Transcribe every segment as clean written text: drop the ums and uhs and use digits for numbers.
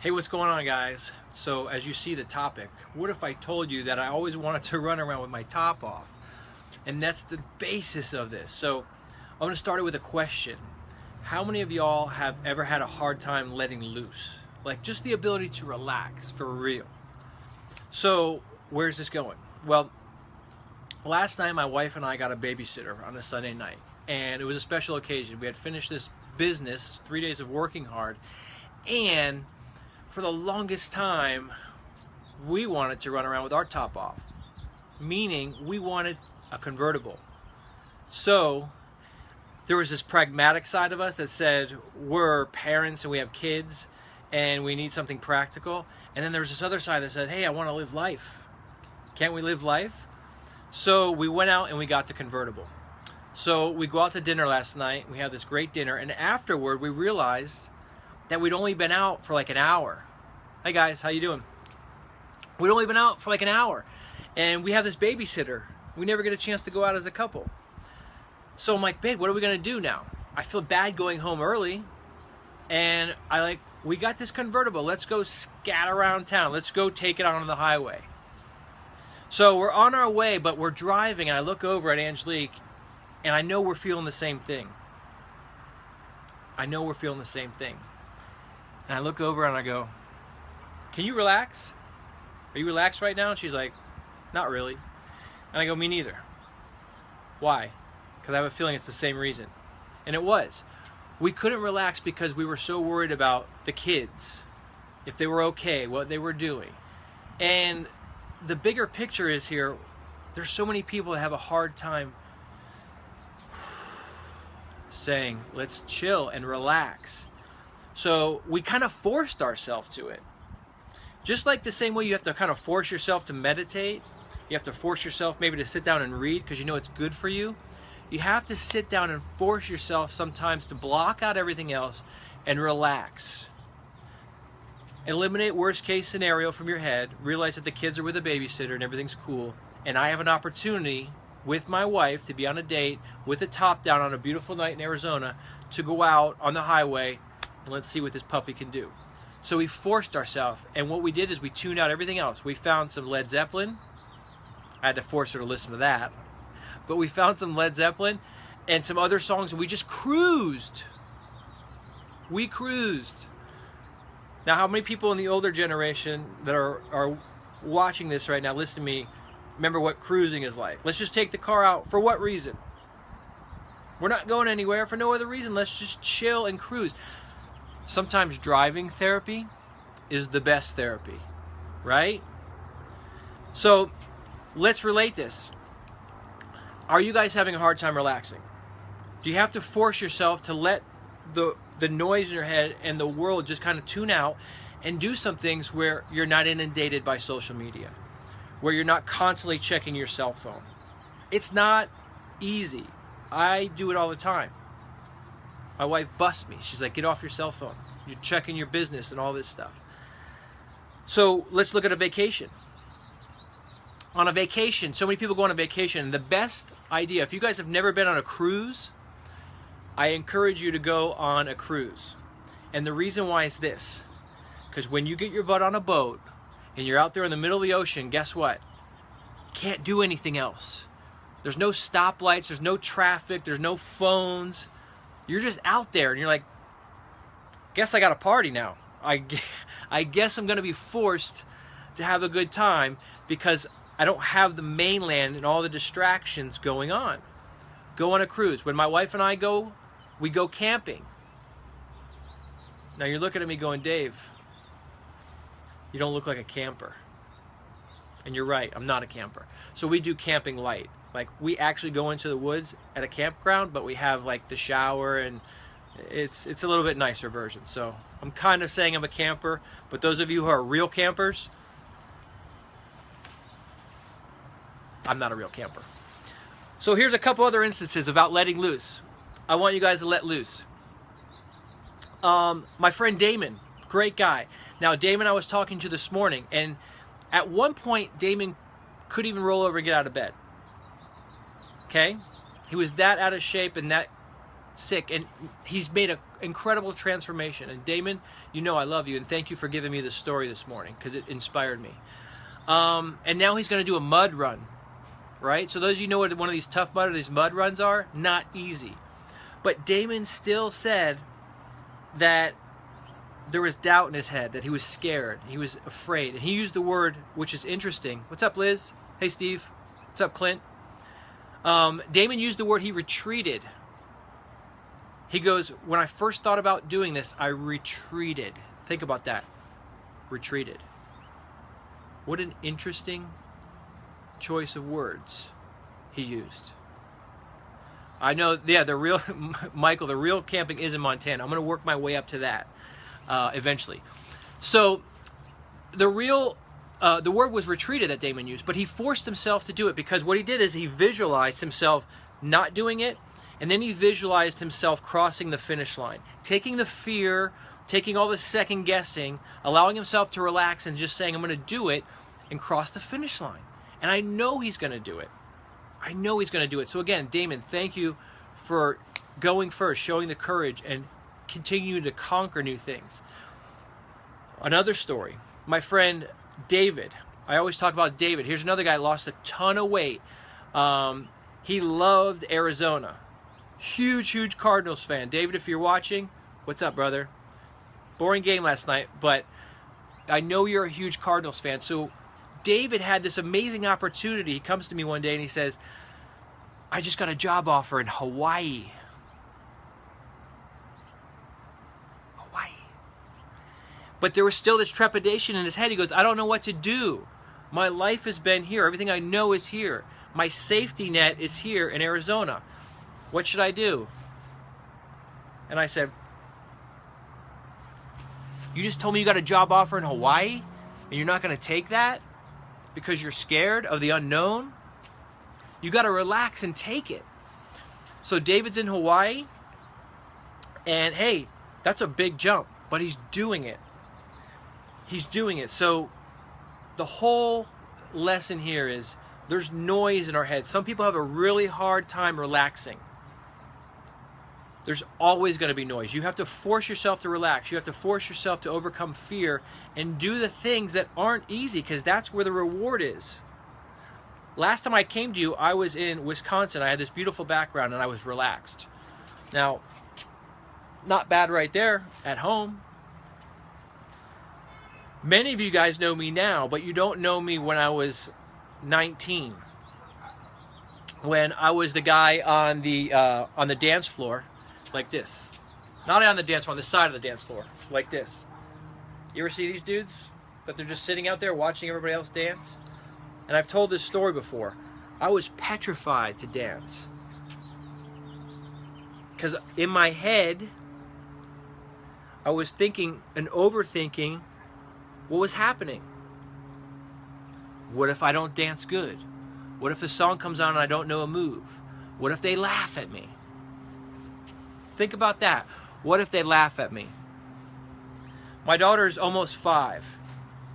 Hey, what's going on, guys? So as you see the topic, what if I told you that I always wanted to run around with my top off? And that's the basis of this. So I'm going to start it with a question. How many of y'all have ever had a hard time letting loose? Like just the ability to relax for real. So where's this going? Well, last night my wife and I got a babysitter on a Sunday night, and it was a special occasion. We had finished this business, 3 days of working hard, and for the longest time we wanted to run around with our top off, meaning we wanted a convertible. So there was this pragmatic side of us that said we're parents and we have kids and we need something practical, and then there was this other side that said, hey, I want to live life. Can't we live life? So we went out and we got the convertible. So we go out to dinner last night. We had this great dinner, and afterward we realized that we'd only been out for like an hour. Hey guys, how you doing? We'd only been out for like an hour, and we have this babysitter. We never get a chance to go out as a couple. So I'm like, babe, what are we gonna do now? I feel bad going home early, and we got this convertible. Let's go scat around town. Let's go take it out on the highway. So we're on our way, but we're driving, and I look over at Angelique, and I know we're feeling the same thing. I know we're feeling the same thing. And I look over and I go, can you relax? Are you relaxed right now? And she's like, not really. And I go, me neither. Why? Because I have a feeling it's the same reason. And it was. We couldn't relax because we were so worried about the kids, if they were okay, what they were doing. And the bigger picture is here, there's so many people that have a hard time saying, let's chill and relax. So we kind of forced ourselves to it. Just like the same way you have to kind of force yourself to meditate, you have to force yourself maybe to sit down and read because you know it's good for you. You have to sit down and force yourself sometimes to block out everything else and relax. Eliminate worst case scenario from your head. Realize that the kids are with a babysitter and everything's cool. And I have an opportunity with my wife to be on a date with the top down on a beautiful night in Arizona to go out on the highway and let's see what this puppy can do. So we forced ourselves, and what we did is we tuned out everything else. We found some Led Zeppelin. I had to force her to listen to that. But we found some Led Zeppelin and some other songs, and we just cruised. We cruised. Now, how many people in the older generation that are watching this right now, listen to me, remember what cruising is like? Let's just take the car out. For what reason? We're not going anywhere for no other reason. Let's just chill and cruise. Sometimes driving therapy is the best therapy, right? So let's relate this. Are you guys having a hard time relaxing? Do you have to force yourself to let the noise in your head and the world just kind of tune out and do some things where you're not inundated by social media, where you're not constantly checking your cell phone? It's not easy. I do it all the time. My wife busts me. She's like, get off your cell phone. You're checking your business and all this stuff. So let's look at a vacation. On a vacation, so many people go on a vacation. The best idea, if you guys have never been on a cruise, I encourage you to go on a cruise. And the reason why is this. Because when you get your butt on a boat and you're out there in the middle of the ocean, guess what? You can't do anything else. There's no stoplights, there's no traffic, there's no phones. You're just out there and you're like, guess I got a party now. I guess I'm going to be forced to have a good time because I don't have the mainland and all the distractions going on. Go on a cruise. When my wife and I go, we go camping. Now you're looking at me going, Dave, you don't look like a camper. And you're right, I'm not a camper. So we do camping light. Like we actually go into the woods at a campground, but we have like the shower, and it's a little bit nicer version. So I'm kind of saying I'm a camper, but those of you who are real campers, I'm not a real camper. So here's a couple other instances about letting loose. I want you guys to let loose. My friend Damon, great guy. Now Damon I was talking to this morning, and at one point Damon couldn't even roll over and get out of bed. Okay? He was that out of shape and that sick, and he's made an incredible transformation. And Damon, you know I love you, and thank you for giving me this story this morning because it inspired me. And now he's going to do a mud run, right? So those of you know what one of these Tough Mudder, these mud runs are, not easy. But Damon still said that there was doubt in his head, that he was scared, he was afraid. And he used the word, which is interesting. What's up, Liz? Hey, Steve. What's up, Clint? Damon used the word he retreated. He goes, when I first thought about doing this, I retreated. Think about that. Retreated. What an interesting choice of words he used. I know, yeah, the real, Michael, the real camping is in Montana. I'm going to work my way up to that eventually. So the word was retreated that Damon used, but he forced himself to do it because what he did is he visualized himself not doing it, and then he visualized himself crossing the finish line, taking the fear, taking all the second guessing, allowing himself to relax and just saying, I'm going to do it and cross the finish line. And I know he's going to do it. I know he's going to do it. So again, Damon, thank you for going first, showing the courage and continuing to conquer new things. Another story, my friend David. I always talk about David. Here's another guy, lost a ton of weight. He loved Arizona. Huge Cardinals fan. David, if you're watching, what's up, brother? Boring game last night, but I know you're a huge Cardinals fan. So David had this amazing opportunity. He comes to me one day and he says, I just got a job offer in Hawaii. Hawaii. But there was still this trepidation in his head. He goes, I don't know what to do. My life has been here. Everything I know is here. My safety net is here in Arizona. What should I do? And I said, you just told me you got a job offer in Hawaii and you're not going to take that because you're scared of the unknown? You got to relax and take it. So David's in Hawaii, and hey, that's a big jump, but he's doing it. He's doing it. So the whole lesson here is there's noise in our heads. Some people have a really hard time relaxing. There's always going to be noise. You have to force yourself to relax. You have to force yourself to overcome fear and do the things that aren't easy, because that's where the reward is. Last time I came to you, I was in Wisconsin. I had this beautiful background and I was relaxed. Now, not bad right there at home. Many of you guys know me now, but you don't know me when I was 19. When I was the guy on the dance floor. Like this. Not on the dance floor, on the side of the dance floor. Like this. You ever see these dudes? That they're just sitting out there watching everybody else dance? And I've told this story before. I was petrified to dance. Because in my head, I was thinking and overthinking what was happening. What if I don't dance good? What if the song comes on and I don't know a move? What if they laugh at me? Think about that. What if they laugh at me? My daughter is almost 5.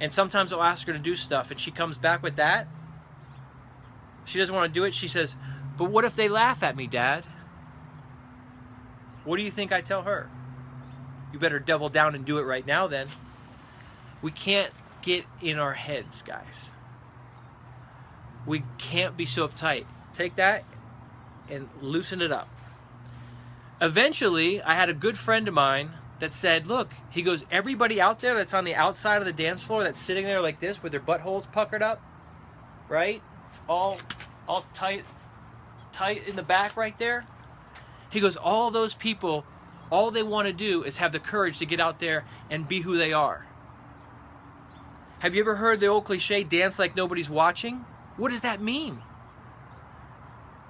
And sometimes I'll ask her to do stuff and she comes back with that. She doesn't want to do it. She says, but what if they laugh at me, Dad? What do you think I tell her? You better double down and do it right now then. We can't get in our heads, guys. We can't be so uptight. Take that and loosen it up. Eventually, I had a good friend of mine that said, look, he goes, everybody out there that's on the outside of the dance floor that's sitting there like this with their buttholes puckered up, right? All tight in the back right there. He goes, all those people, all they want to do is have the courage to get out there and be who they are. Have you ever heard the old cliche, dance like nobody's watching? What does that mean?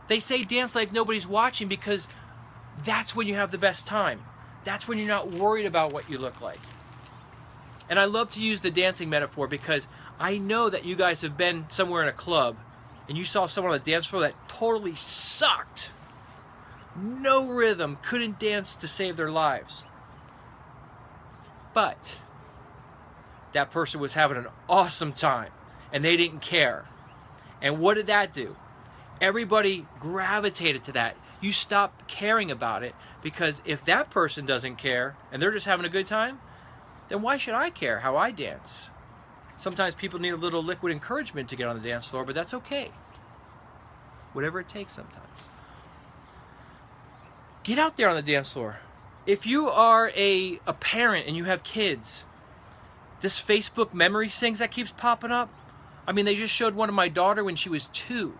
They say dance like nobody's watching because that's when you have the best time. That's when you're not worried about what you look like. And I love to use the dancing metaphor because I know that you guys have been somewhere in a club and you saw someone on the dance floor that totally sucked. No rhythm, couldn't dance to save their lives. But that person was having an awesome time and they didn't care. And what did that do? Everybody gravitated to that. you stop caring about it, because if that person doesn't care and they're just having a good time, then why should I care how I dance? Sometimes people need a little liquid encouragement to get on the dance floor, but that's okay. Whatever it takes sometimes. Get out there on the dance floor. If you are a parent and you have kids, this Facebook memory things that keeps popping up, I mean, they just showed one of my daughter when she was 2.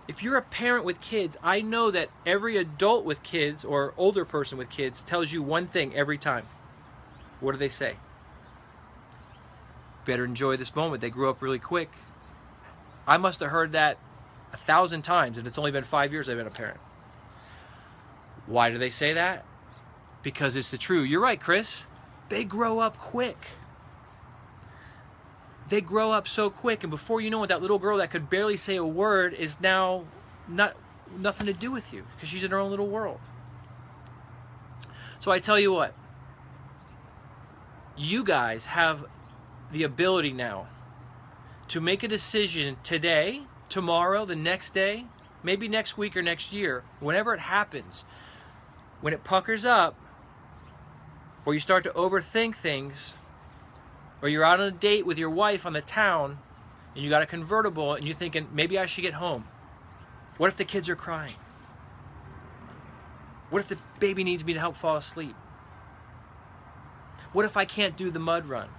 If you're a parent with kids, I know that every adult with kids or older person with kids tells you one thing every time. What do they say? Better enjoy this moment. They grew up really quick. I must have heard that 1,000 times, and it's only been 5 years I've been a parent. Why do they say that? Because it's the truth. You're right, Chris. They grow up quick. They grow up so quick, and before you know it, that little girl that could barely say a word is now nothing to do with you, because she's in her own little world. So I tell you what, you guys have the ability now to make a decision today, tomorrow, the next day, maybe next week or next year, whenever it happens, when it puckers up, or you start to overthink things, or you're out on a date with your wife on the town, and you got a convertible, and you're thinking, maybe I should get home. What if the kids are crying? What if the baby needs me to help fall asleep? What if I can't do the mud run?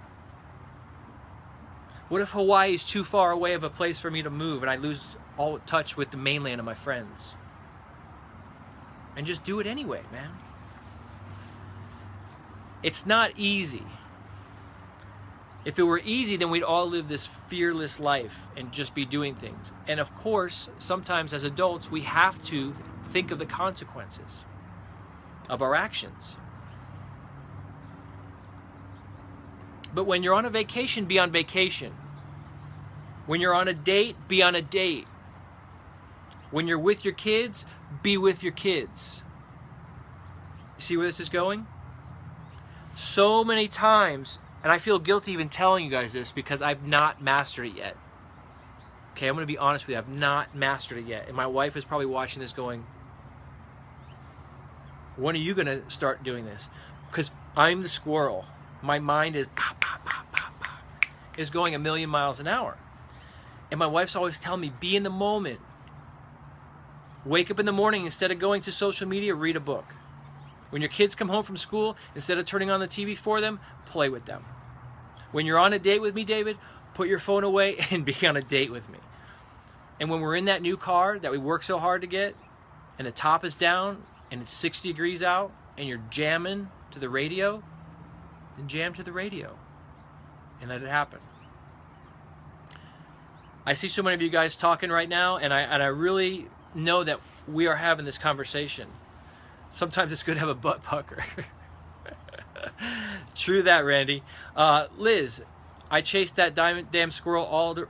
What if Hawaii is too far away of a place for me to move and I lose all touch with the mainland of my friends? And just do it anyway, man. It's not easy. If it were easy, then we'd all live this fearless life and just be doing things. And of course, sometimes as adults, we have to think of the consequences of our actions. But when you're on a vacation, be on vacation. When you're on a date, be on a date. When you're with your kids, be with your kids. See where this is going? So many times, and I feel guilty even telling you guys this because I've not mastered it yet. Okay, I'm going to be honest with you. I've not mastered it yet. And my wife is probably watching this going, when are you going to start doing this? Because I'm the squirrel. My mind is pop, pop, pop, pop, pop, is going 1,000,000 miles an hour. And my wife's always telling me, be in the moment. Wake up in the morning, instead of going to social media, read a book. When your kids come home from school, instead of turning on the TV for them, play with them. When you're on a date with me, David, put your phone away and be on a date with me. And when we're in that new car that we worked so hard to get, and the top is down, and it's 60 degrees out, and you're jamming to the radio, then jam to the radio and let it happen. I see so many of you guys talking right now, and I really know that we are having this conversation. Sometimes it's good to have a butt pucker. True that, Randy. Liz, I chased that damn squirrel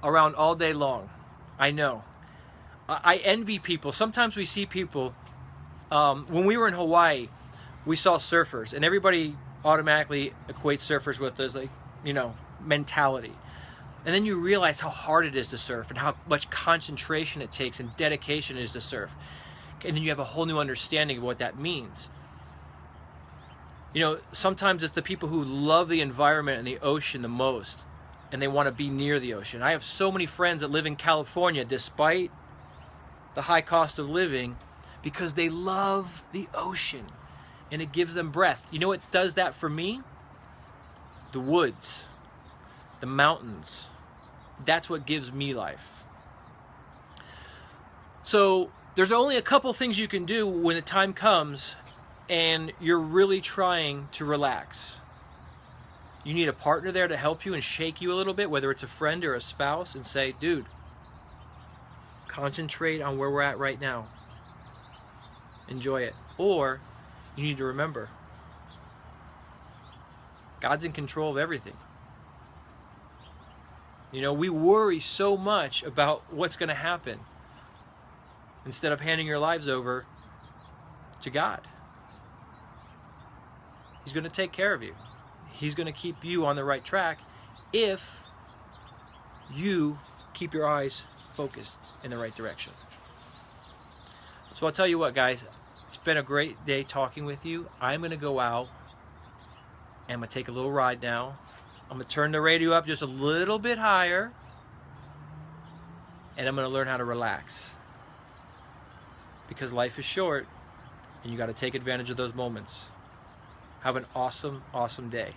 around all day long. I know. I envy people. Sometimes we see people, when we were in Hawaii, we saw surfers, and everybody automatically equates surfers with this, like, you know, mentality. And then you realize how hard it is to surf and how much concentration it takes and dedication it is to surf. And then you have a whole new understanding of what that means. You know, sometimes it's the people who love the environment and the ocean the most, and they want to be near the ocean. I have so many friends that live in California despite the high cost of living because they love the ocean and it gives them breath. You know what does that for me? The woods, the mountains. That's what gives me life. So there's only a couple things you can do when the time comes and you're really trying to relax. You need a partner there to help you and shake you a little bit, whether it's a friend or a spouse, and say, dude, concentrate on where we're at right now. Enjoy it. Or you need to remember, God's in control of everything. You know, we worry so much about what's going to happen instead of handing your lives over to God. He's going to take care of you. He's going to keep you on the right track if you keep your eyes focused in the right direction. So I'll tell you what, guys, it's been a great day talking with you. I'm going to go out and I'm going to take a little ride now. I'm going to turn the radio up just a little bit higher, and I'm going to learn how to relax. Because life is short, and you got to take advantage of those moments. Have an awesome, awesome day.